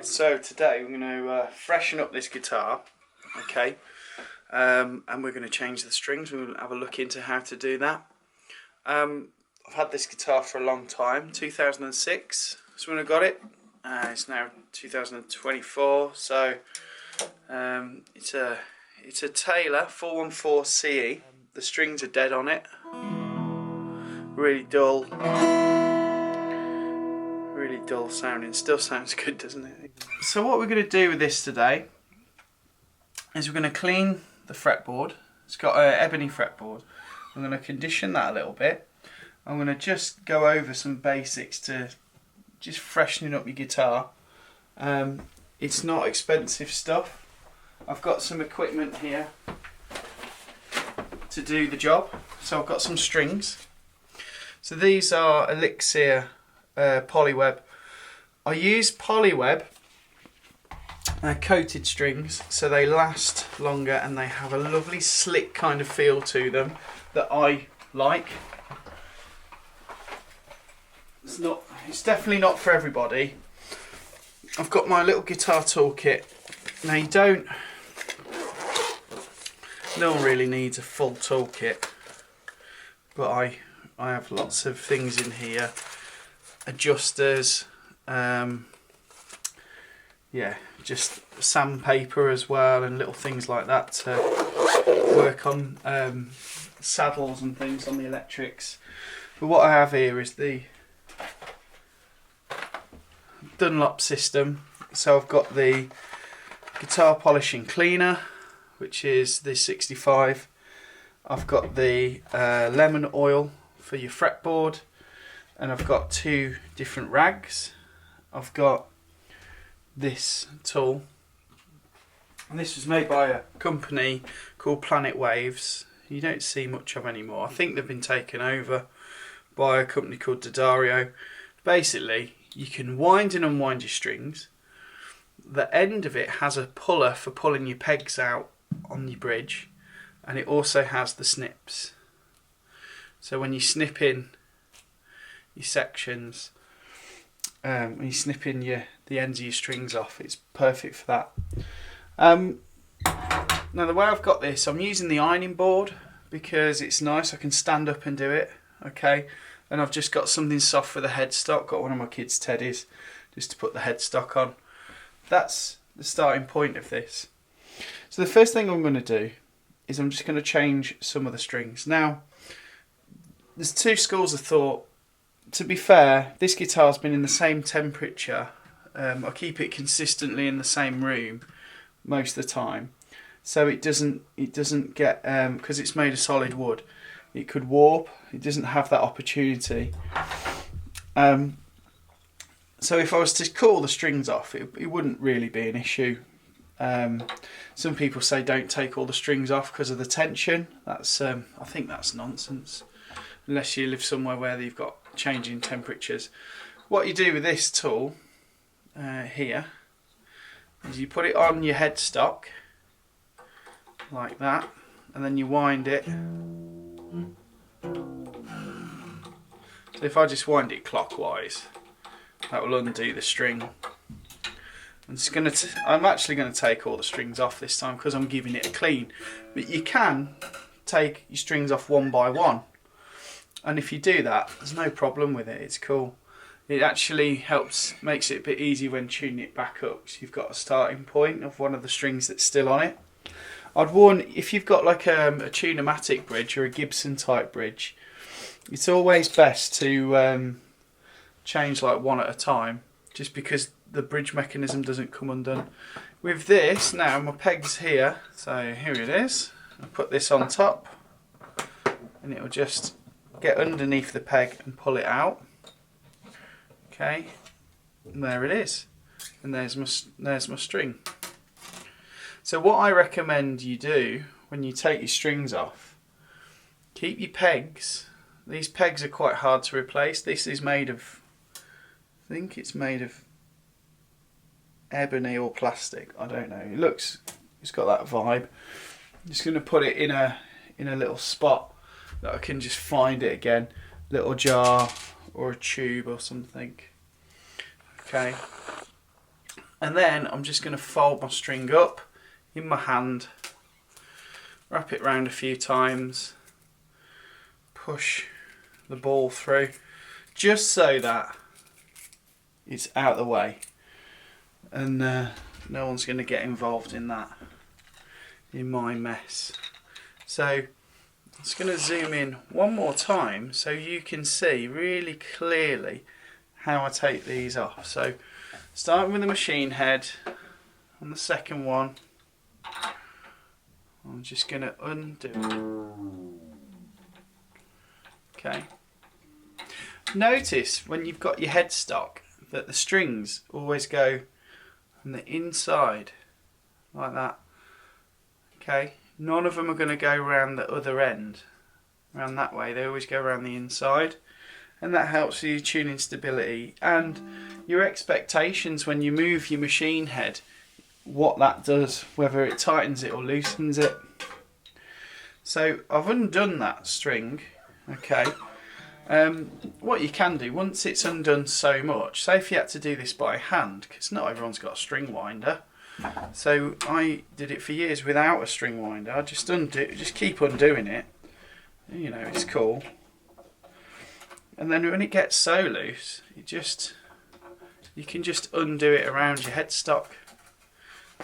Right, so today we're going to freshen up this guitar, okay, and we're going to change the strings. We'll have a look into how to do that. I've had this guitar for a long time, 2006 is when I got it. It's now 2024, so it's a Taylor 414 CE. The strings are dead on it, really dull. Really dull sounding. Still sounds good, doesn't it? So what we're going to do with this today is we're going to clean the fretboard. It's got an ebony fretboard. I'm going to condition that a little bit. I'm going to just go over some basics to just freshening up your guitar. It's not expensive stuff. I've got some equipment here to do the job. So I've got some strings. So these are Elixir Polyweb. I use Polyweb coated strings so they last longer and they have a lovely slick kind of feel to them that I like. It's definitely not for everybody. I've got my little guitar toolkit. Now no one really needs a full toolkit, but I have lots of things in here. Adjusters, yeah, just sandpaper as well, and little things like that to work on saddles and things on the electrics. But what I have here is the Dunlop system. So I've got the guitar polishing cleaner, which is the 65. I've got the lemon oil for your fretboard. And I've got two different rags. I've got this tool. And this was made by a company called Planet Waves. You don't see much of anymore. I think they've been taken over by a company called Daddario. Basically, you can wind and unwind your strings. The end of it has a puller for pulling your pegs out on your bridge. And it also has the snips. So when you snip in your sections, when you snip in the ends of your strings off, it's perfect for that. Now the way I've got this, I'm using the ironing board because it's nice. I can stand up and do it, okay. And I've just got something soft for the headstock. Got one of my kids' teddies just to put the headstock on. That's the starting point of this. So the first thing I'm going to do is I'm just going to change some of the strings. Now there's two schools of thought. To be fair, this guitar's been in the same temperature. I keep it consistently in the same room most of the time, so it doesn't get, because it's made of solid wood, it could warp. It doesn't have that opportunity. So if I was to cool the strings off, it wouldn't really be an issue. Some people say don't take all the strings off because of the tension. That's I think that's nonsense, unless you live somewhere where you've got changing temperatures. What you do with this tool here is you put it on your headstock like that, and then you wind it. So if I just wind it clockwise, that will undo the string. I'm actually going to take all the strings off this time because I'm giving it a clean, but you can take your strings off one by one. And if you do that, there's no problem with it. It's cool. It actually makes it a bit easier when tuning it back up. So you've got a starting point of one of the strings that's still on it. I'd warn, if you've got like a Tune-o-matic bridge or a Gibson type bridge, it's always best to change like one at a time, just because the bridge mechanism doesn't come undone. With this, now my peg's here, so here it is. I'll put this on top, and it'll just get underneath the peg and pull it out. Okay, and there it is, and there's my string. So what I recommend you do when you take your strings off, keep your pegs. These pegs are quite hard to replace. This is made of, I think it's made of ebony or plastic. I don't know. It's got that vibe. I'm just going to put it in a little spot that I can just find it again. Little jar or a tube or something. Okay. And then I'm just going to fold my string up in my hand, wrap it round a few times, push the ball through, just so that it's out of the way, and no one's going to get involved in that, in my mess. So I'm just going to zoom in one more time so you can see really clearly how I take these off. So starting with the machine head on the second one, I'm just going to undo it. Okay. Notice when you've got your headstock that the strings always go on the inside like that. Okay. None of them are going to go around the other end, around that way. They always go around the inside, and that helps with your tuning stability and your expectations when you move your machine head, what that does, whether it tightens it or loosens it. So I've undone that string. Okay. What you can do, once it's undone so much, say if you had to do this by hand, because not everyone's got a string winder. So I did it for years without a string winder. I just keep undoing it. You know, it's cool. And then when it gets so loose, you can just undo it around your headstock.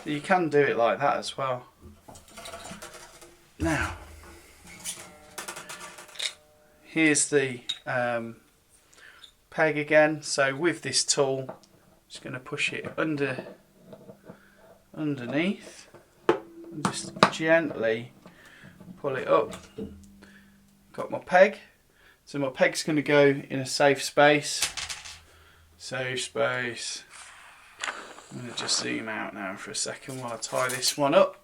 So you can do it like that as well. Now, here's the peg again. So with this tool, I'm just going to push it underneath and just gently pull it up. Got my peg. So my peg's going to go in a safe space. Safe space. I'm going to just zoom out now for a second while I tie this one up.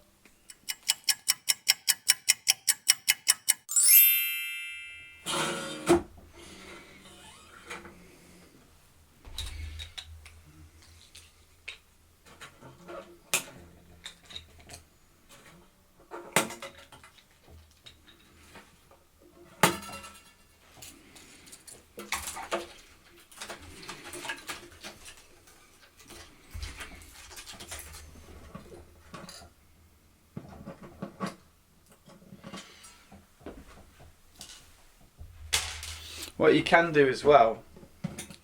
What you can do as well,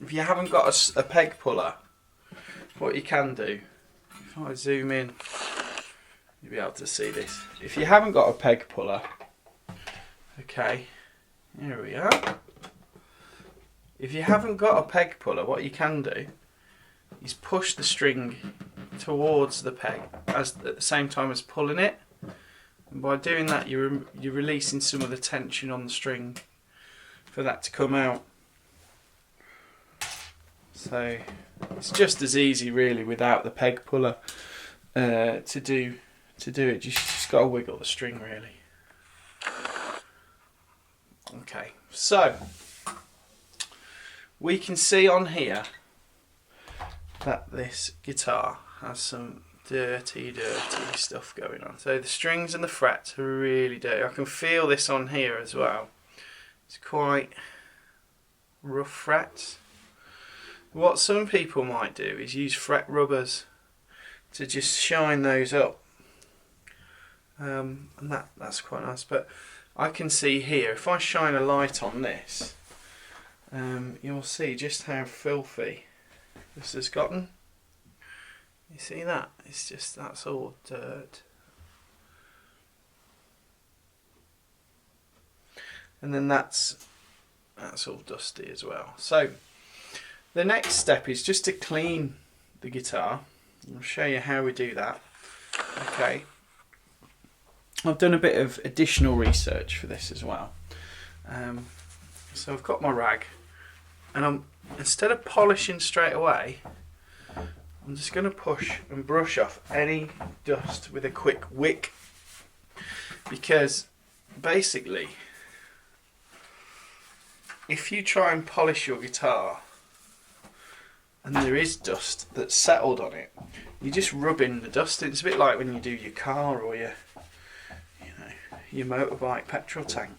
if you haven't got a peg puller, what you can do, if I zoom in, you'll be able to see this. If you haven't got a peg puller, okay, here we are. If you haven't got a peg puller, what you can do is push the string towards the peg at the same time as pulling it. And by doing that, you're releasing some of the tension on the string for that to come out. So it's just as easy really without the peg puller to do it. You just got to wiggle the string really. Okay, so we can see on here that this guitar has some dirty stuff going on. So the strings and the frets are really dirty. I can feel this on here as well. It's quite rough frets. What some people might do is use fret rubbers to just shine those up, and that's quite nice. But I can see here, if I shine a light on this, you'll see just how filthy this has gotten. You see that? It's just, that's all dirt. And then that's all dusty as well. So the next step is just to clean the guitar. I'll show you how we do that. Okay. I've done a bit of additional research for this as well. So I've got my rag, and instead of polishing straight away, I'm just going to push and brush off any dust with a quick wick, because basically if you try and polish your guitar and there is dust that's settled on it, you're just rubbing the dust in. It's a bit like when you do your car or your motorbike petrol tank.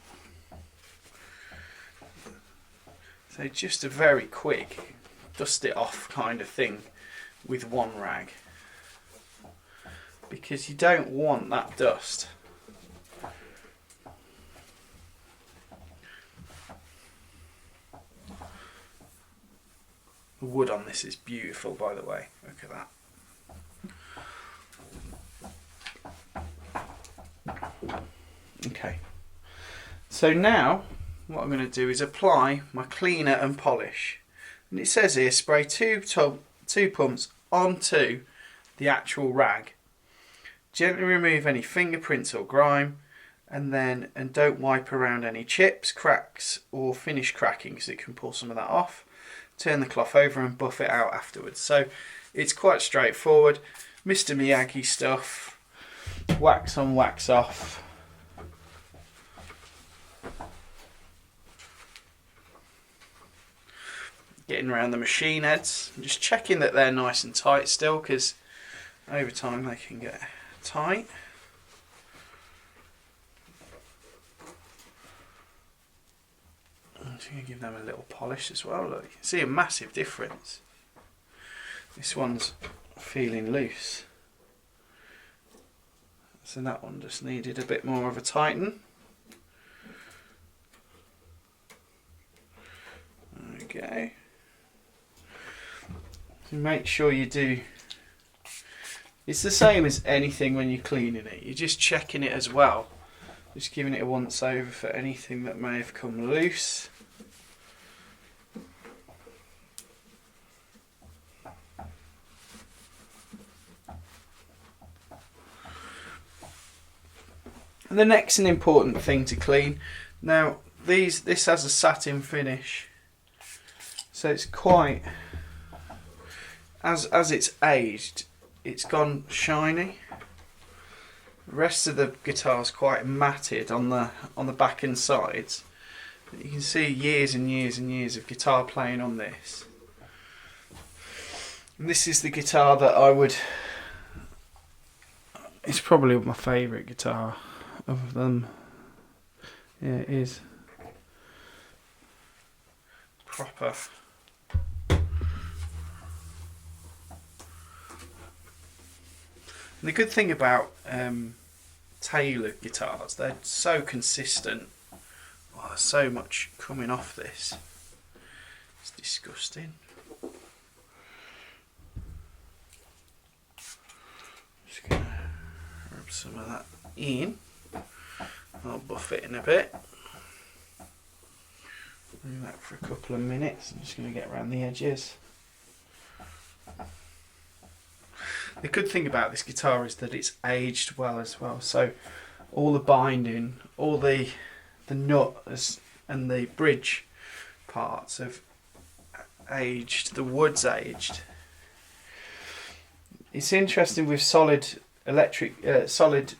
So just a very quick dust it off kind of thing with one rag, because you don't want that dust. The wood on this is beautiful, by the way. Look at that. Okay. So now what I'm going to do is apply my cleaner and polish. And it says here, spray two pumps onto the actual rag. Gently remove any fingerprints or grime, and don't wipe around any chips, cracks, or finish cracking, because it can pull some of that off. Turn the cloth over and buff it out afterwards. So it's quite straightforward. Mr. Miyagi stuff. Wax on, wax off. Getting around the machine heads, just checking that they're nice and tight still, because over time they can get tight. I'm just going to give them a little polish as well. Look, you can see a massive difference. This one's feeling loose, so that one just needed a bit more of a tighten. Okay. So make sure you do. It's the same as anything when you're cleaning it. You're just checking it as well. Just giving it a once over for anything that may have come loose. And the next an important thing to clean. Now this has a satin finish, so it's quite, as it's aged, it's gone shiny. The rest of the guitar's quite matted on the back and sides. But you can see years and years and years of guitar playing on this. And this is the guitar that I would. It's probably my favourite guitar of them. Yeah, it is. Proper. And the good thing about Taylor guitars, they're so consistent. Oh, there's so much coming off this. It's disgusting. Just going to rub some of that in. I'll buff it in a bit. Do that for a couple of minutes. I'm just going to get around the edges. The good thing about this guitar is that it's aged well as well. So all the binding, all the nuts and the bridge parts have aged. The wood's aged. It's interesting with solid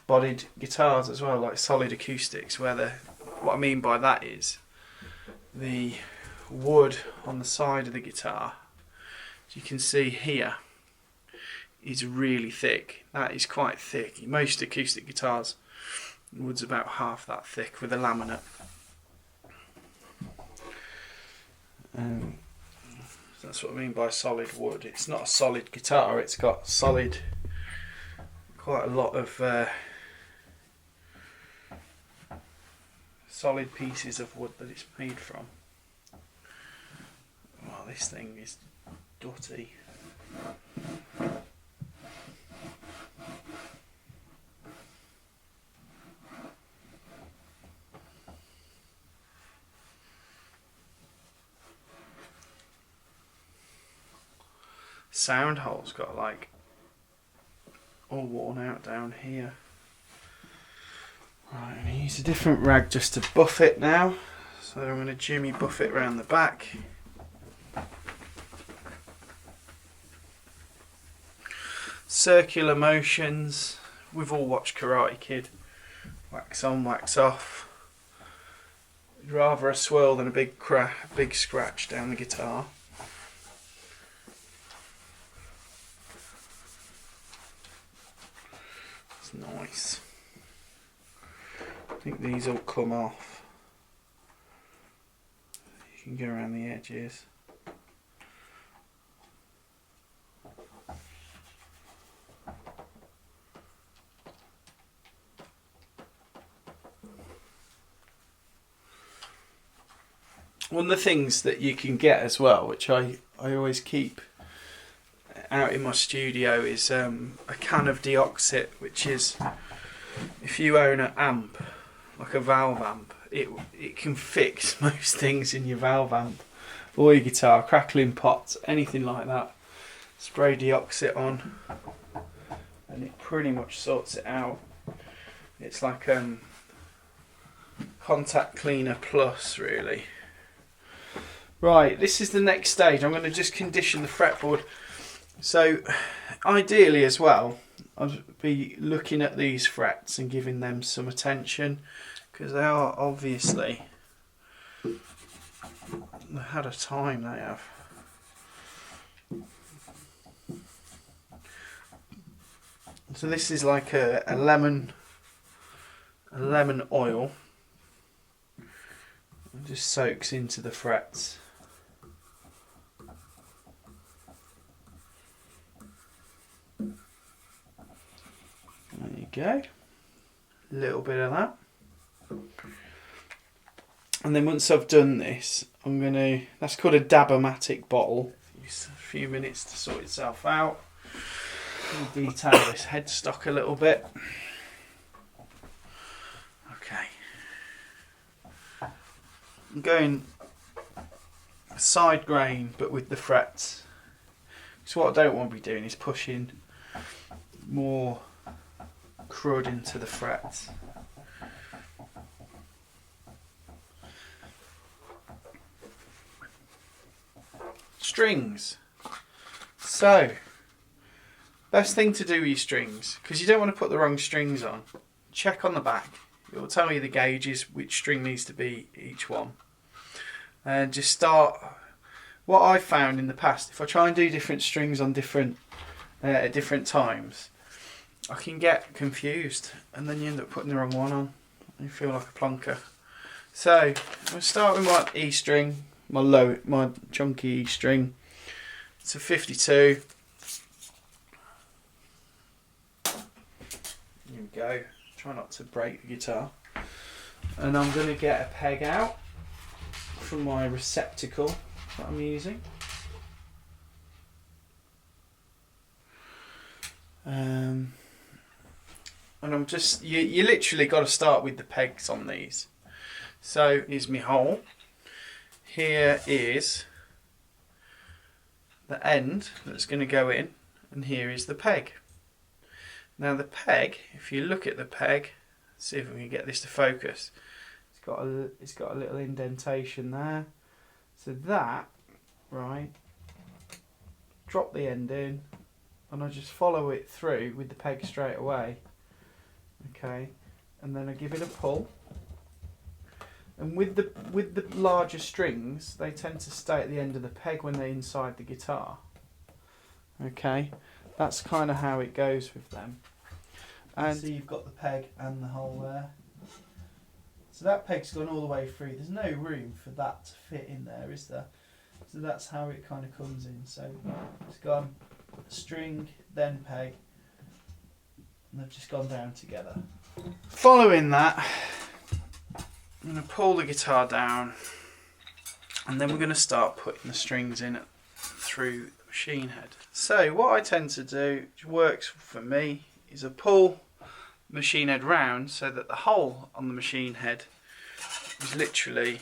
bodied guitars as well, like solid acoustics, where what I mean by that is the wood on the side of the guitar, as you can see here, is really thick. That is quite thick. Most acoustic guitars, the wood's about half that thick with a laminate. So that's what I mean by solid wood. It's not a solid guitar, it's got quite a lot of solid pieces of wood that it's made from. Well, this thing is dirty. Sound hole's got like all worn out down here. Right, I'm going to use a different rag just to buff it now. So I'm going to Jimmy buff it around the back. Circular motions. We've all watched Karate Kid. Wax on, wax off. Rather a swirl than a big scratch down the guitar. It's nice. I think these all come off. You can go around the edges. One of the things that you can get as well, which I always keep out in my studio, is a can of deoxit, which is, if you own an amp, like a valve amp, it can fix most things in your valve amp or your guitar, crackling pots, anything like that. Spray deoxit on and it pretty much sorts it out. It's like contact cleaner plus, really. Right, this is the next stage. I'm going to just condition the fretboard. So ideally as well, I'd be looking at these frets and giving them some attention, because they are obviously, they had a time, they have. So this is like a lemon oil. It just soaks into the frets. There you go. A little bit of that. And then once I've done this, I'm going to, that's called a Dab-O-Matic bottle. Use a few minutes to sort itself out. We'll detail this headstock a little bit. Okay. I'm going side grain, but with the frets. So what I don't want to be doing is pushing more crud into the frets. Strings. So, best thing to do with your strings, because you don't want to put the wrong strings on, check on the back. It will tell you the gauges, which string needs to be each one. And just start. What I've found in the past, if I try and do different strings on different at different times, I can get confused, and then you end up putting the wrong one on. You feel like a plonker. So I'm going to start with my E string, my chunky E string. It's a 52. Here we go. Try not to break the guitar. And I'm going to get a peg out from my receptacle that I'm using. And I'm just, you literally got to start with the pegs on these. So here's my hole. Here is the end that's going to go in, and here is the peg. Now the peg, if you look at the peg, see if we can get this to focus. It's got a little indentation there. So that, right, drop the end in, and I just follow it through with the peg straight away. Okay, and then I give it a pull. And with the larger strings, they tend to stay at the end of the peg when they're inside the guitar. Okay, that's kind of how it goes with them. And so you've got the peg and the hole there. So that peg's gone all the way through. There's no room for that to fit in there, is there? So that's how it kind of comes in. So it's gone string, then peg, and they've just gone down together. Following that, I'm going to pull the guitar down, and then we're going to start putting the strings in through the machine head. So what I tend to do, which works for me, is I pull the machine head round so that the hole on the machine head is literally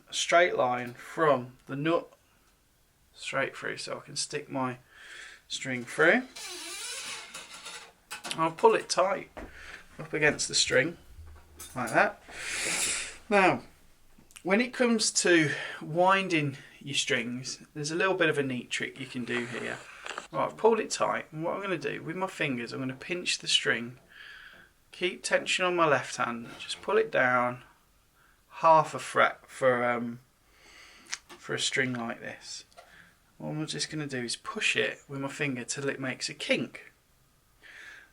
a straight line from the nut straight through, so I can stick my string through. I'll pull it tight up against the string like that. Now when it comes to winding your strings, there's a little bit of a neat trick you can do here. Right, I've pulled it tight, and what I'm going to do with my fingers, I'm going to pinch the string, keep tension on my left hand, just pull it down half a fret for a string like this. What I'm just going to do is push it with my finger till it makes a kink,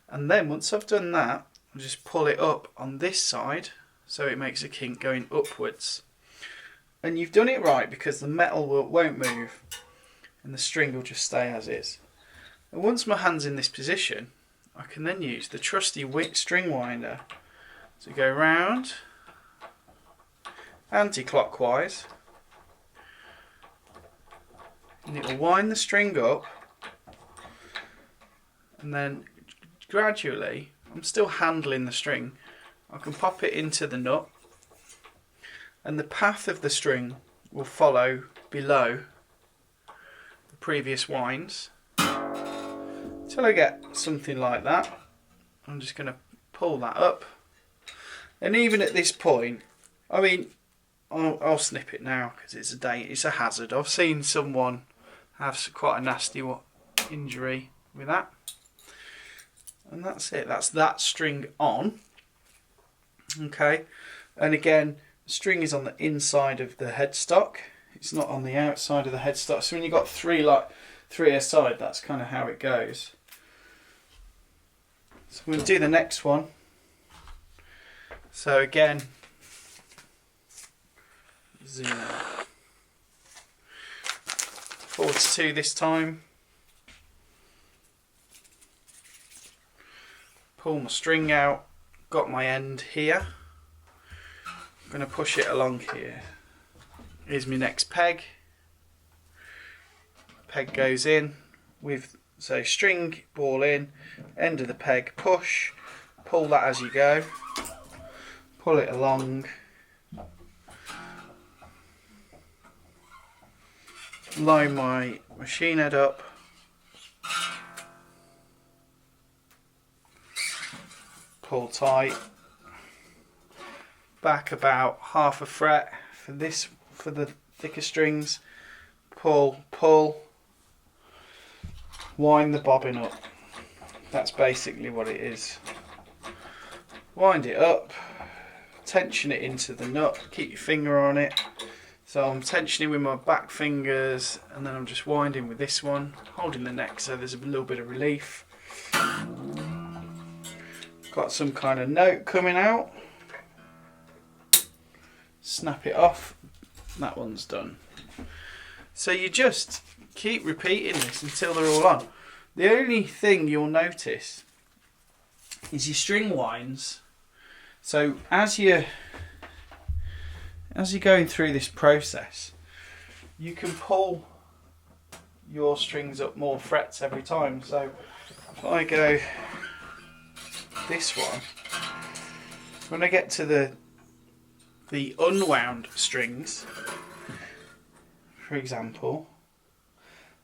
and then once I've done that, I'll just pull it up on this side so it makes a kink going upwards. And you've done it right, because the metal won't move and the string will just stay as is. And once my hand's in this position, I can then use the trusty string winder to go round anti-clockwise and it will wind the string up, and then gradually, I'm still handling the string, I can pop it into the nut, and the path of the string will follow below the previous winds until I get something like that. I'm just going to pull that up, and even at this point, I mean, I'll snip it now because it's a hazard. I've seen someone have quite a nasty injury with that, and that's it. That's that string on. Okay, and again, the string is on the inside of the headstock. It's not on the outside of the headstock. So when you've got three aside, that's kind of how it goes. So we'll do the next one. So again, zoom out. 4/2 this time. Pull my string out. Got my end here. I'm going to push it along here. Here's my next peg. Peg goes in with, so string, ball in, end of the peg, push, pull that as you go, pull it along, line my machine head up, pull tight, back about half a fret for the thicker strings, pull, wind the bobbin up. That's basically what it is. Wind it up, tension it into the nut, keep your finger on it. So I'm tensioning with my back fingers, and then I'm just winding with this one, holding the neck so there's a little bit of relief. Got some kind of note coming out. Snap it off. That one's done. So you just keep repeating this until they're all on. The only thing you'll notice is your string winds. So as you're going through this process, you can pull your strings up more frets every time. So if I go this one, when I get to the unwound strings, for example,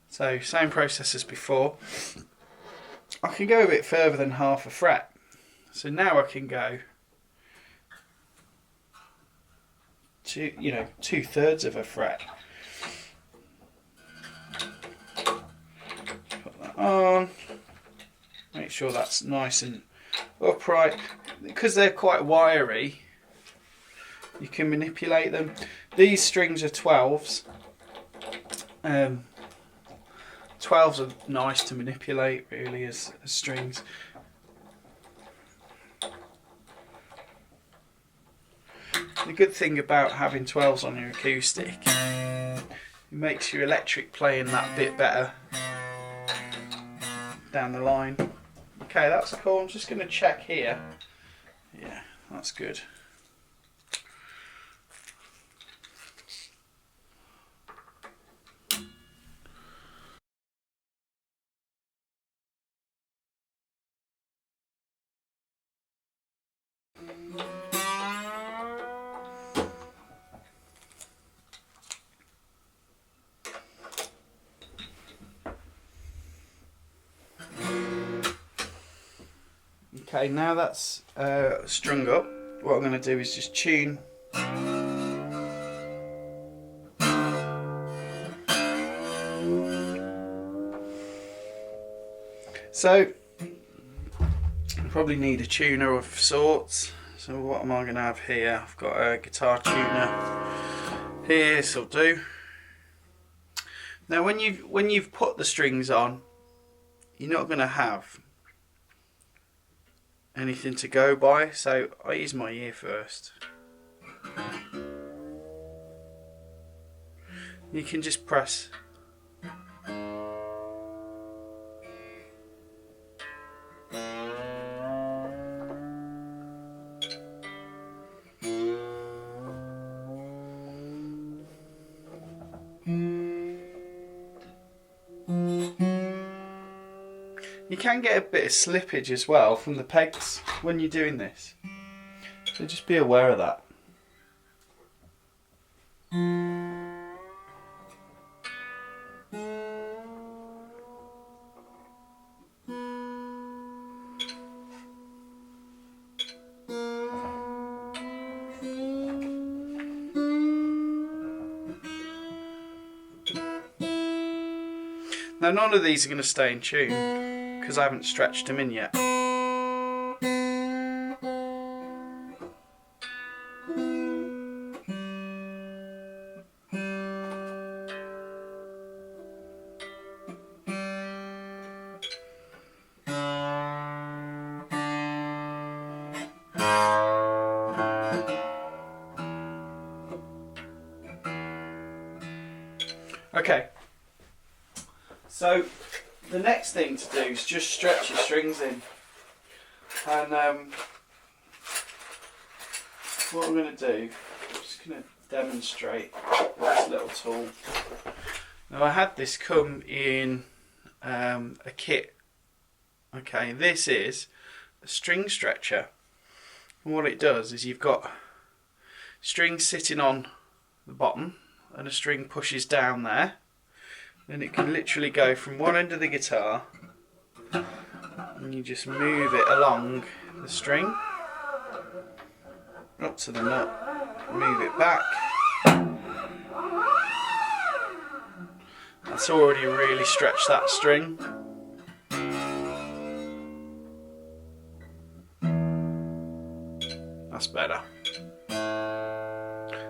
so same process as before, I can go a bit further than half a fret. So now I can go to, 2/3 of a fret. Put that on, make sure that's nice and upright. Because they're quite wiry, you can manipulate them. These strings are 12s. 12s are nice to manipulate, really, as strings. The good thing about having 12s on your acoustic, it makes your electric playing that bit better down the line. Okay, that's cool. I'm just going to check here. Yeah, that's good. Okay, now that's strung up, what I'm going to do is just tune. So, I probably need a tuner of sorts. So what am I going to have here? I've got a guitar tuner here, this will do. Now when you've put the strings on, you're not going to have anything to go by, so I use my ear first. You can just press. You can get a bit of slippage as well from the pegs when you're doing this, so just be aware of that. Now none of these are going to stay in tune because I haven't stretched them in yet. Okay, so the next thing to do is just stretch your strings in, and what I'm going to do, I'm just going to demonstrate this little tool. Now I had this come in a kit. Okay, this is a string stretcher, and what it does is you've got strings sitting on the bottom and a string pushes down there, then it can literally go from one end of the guitar and you just move it along the string up to the nut, move it back. That's already really stretched that string. That's better.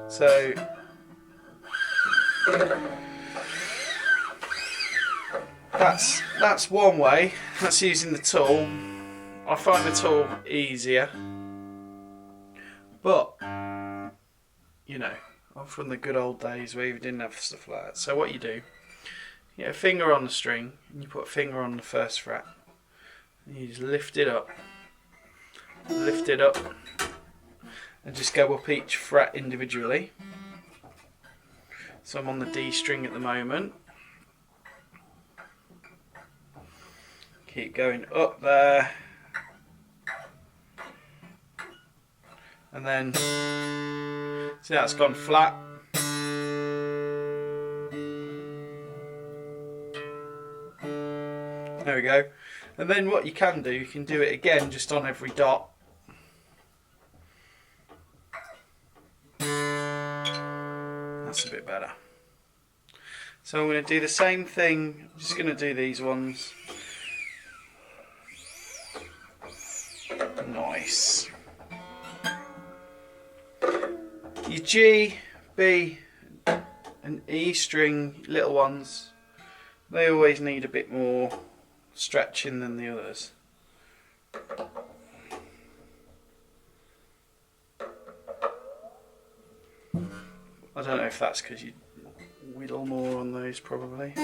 So that's one way. That's using the tool. I find the tool easier, but you know, I'm from the good old days where you didn't have stuff like that. So what you do, you get a finger on the string and you put a finger on the first fret and you just lift it up, and just go up each fret individually. So I'm on the D string at the moment. Keep going up there, and then see how it's gone flat. There we go. And then what you can do, you can do it again just on every dot. That's a bit better. So I'm going to do the same thing. I'm just going to do these ones. Nice. Your G, B and E string little ones, they always need a bit more stretching than the others. I don't know if that's because you whittle more on those, probably.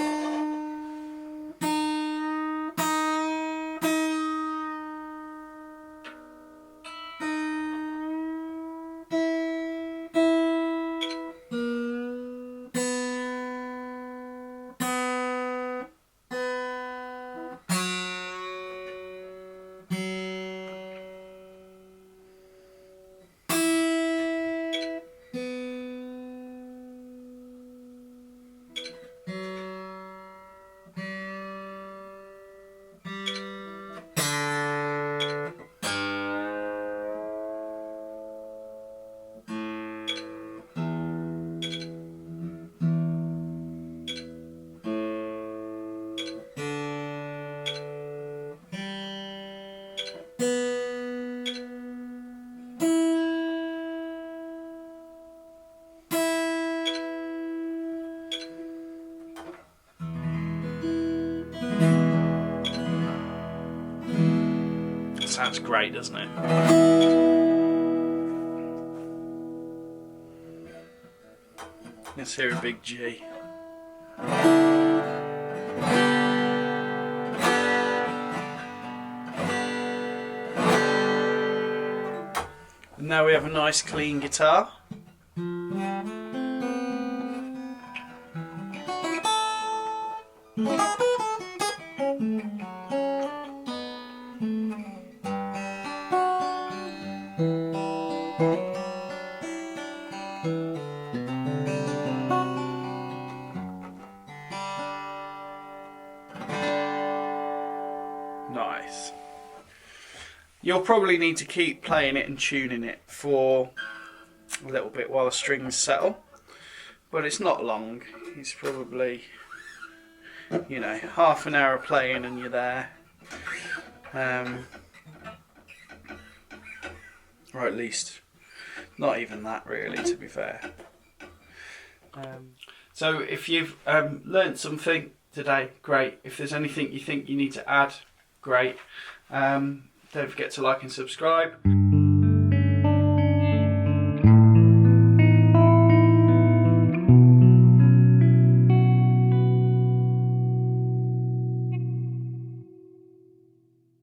Sounds great, doesn't it? Let's hear a big G. And now we have a nice clean guitar. Nice. You'll probably need to keep playing it and tuning it for a little bit while the strings settle, but it's not long. It's probably, you know, half an hour of playing and you're there. Or at least not even that, really, to be fair. So if you've learnt something today, great. If there's anything you think you need to add, great. Don't forget to like and subscribe.